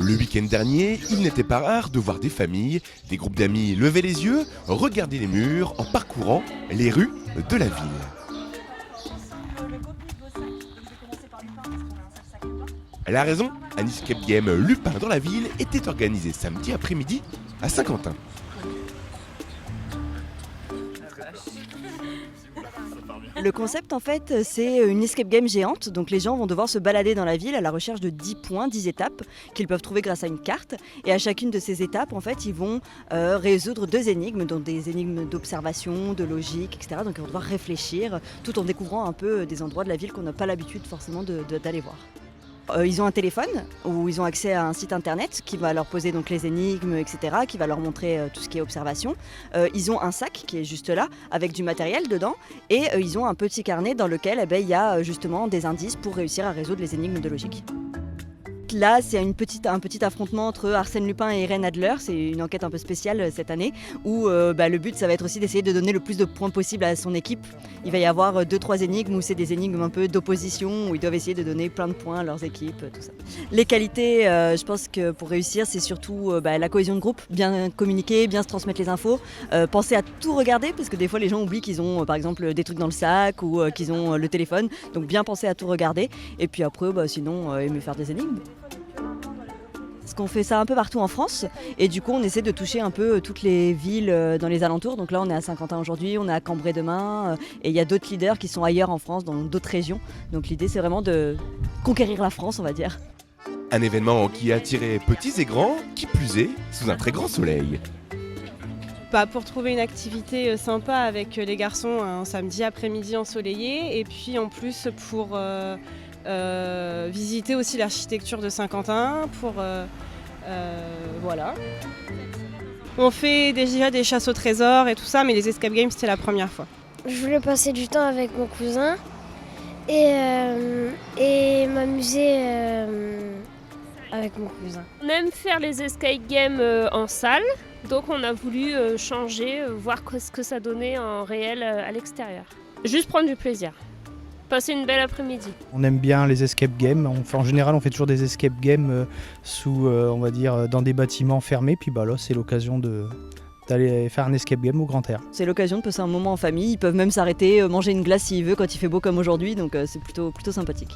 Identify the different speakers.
Speaker 1: Le week-end dernier, il n'était pas rare de voir des familles, des groupes d'amis lever les yeux, regarder les murs en parcourant les rues de la ville. La raison, un escape game Lupin dans la ville était organisé samedi après-midi à Saint-Quentin.
Speaker 2: Le concept en fait c'est une escape game géante, donc les gens vont devoir se balader dans la ville à la recherche de 10 points, 10 étapes qu'ils peuvent trouver grâce à une carte, et à chacune de ces étapes en fait ils vont résoudre 2 énigmes, donc des énigmes d'observation, de logique, etc. Donc ils vont devoir réfléchir tout en découvrant un peu des endroits de la ville qu'on n'a pas l'habitude forcément d'aller voir. Ils ont un téléphone où ils ont accès à un site internet qui va leur poser donc les énigmes, etc., qui va leur montrer tout ce qui est observation. Ils ont un sac qui est juste là avec du matériel dedans, et ils ont un petit carnet dans lequel il y a justement des indices pour réussir à résoudre les énigmes de logique. Là, c'est un petit affrontement entre Arsène Lupin et Irène Adler. C'est une enquête un peu spéciale cette année où le but, ça va être aussi d'essayer de donner le plus de points possible à son équipe. Il va y avoir 2-3 énigmes où c'est des énigmes un peu d'opposition, où ils doivent essayer de donner plein de points à leurs équipes, tout ça. Les qualités, je pense que pour réussir, c'est surtout la cohésion de groupe, bien communiquer, bien se transmettre les infos, penser à tout regarder, parce que des fois les gens oublient qu'ils ont par exemple des trucs dans le sac ou qu'ils ont le téléphone, donc bien penser à tout regarder, et puis après sinon aimer faire des énigmes. Parce qu'on fait ça un peu partout en France, et du coup on essaie de toucher un peu toutes les villes dans les alentours. Donc là on est à Saint-Quentin aujourd'hui, on est à Cambrai demain, et il y a d'autres leaders qui sont ailleurs en France, dans d'autres régions. Donc l'idée c'est vraiment de conquérir la France, on va dire.
Speaker 1: Un événement qui a attiré petits et grands, qui plus est, sous un très grand soleil.
Speaker 3: Pour trouver une activité sympa avec les garçons un samedi après-midi ensoleillé, et puis en plus pour visiter aussi l'architecture de Saint-Quentin, voilà. On fait déjà des chasses au trésor et tout ça, mais les escape games c'était la première fois.
Speaker 4: Je voulais passer du temps avec mon cousin et m'amuser avec mon cousin.
Speaker 5: On aime faire les escape games en salle, donc on a voulu changer, voir ce que ça donnait en réel à l'extérieur. Juste prendre du plaisir. Passer une belle après-midi.
Speaker 6: On aime bien les escape games. En général, on fait toujours des escape games on va dire, dans des bâtiments fermés. Puis là, c'est l'occasion d'aller faire un escape game au grand air.
Speaker 2: C'est l'occasion de passer un moment en famille. Ils peuvent même s'arrêter, manger une glace s'ils veulent quand il fait beau comme aujourd'hui. Donc c'est plutôt sympathique.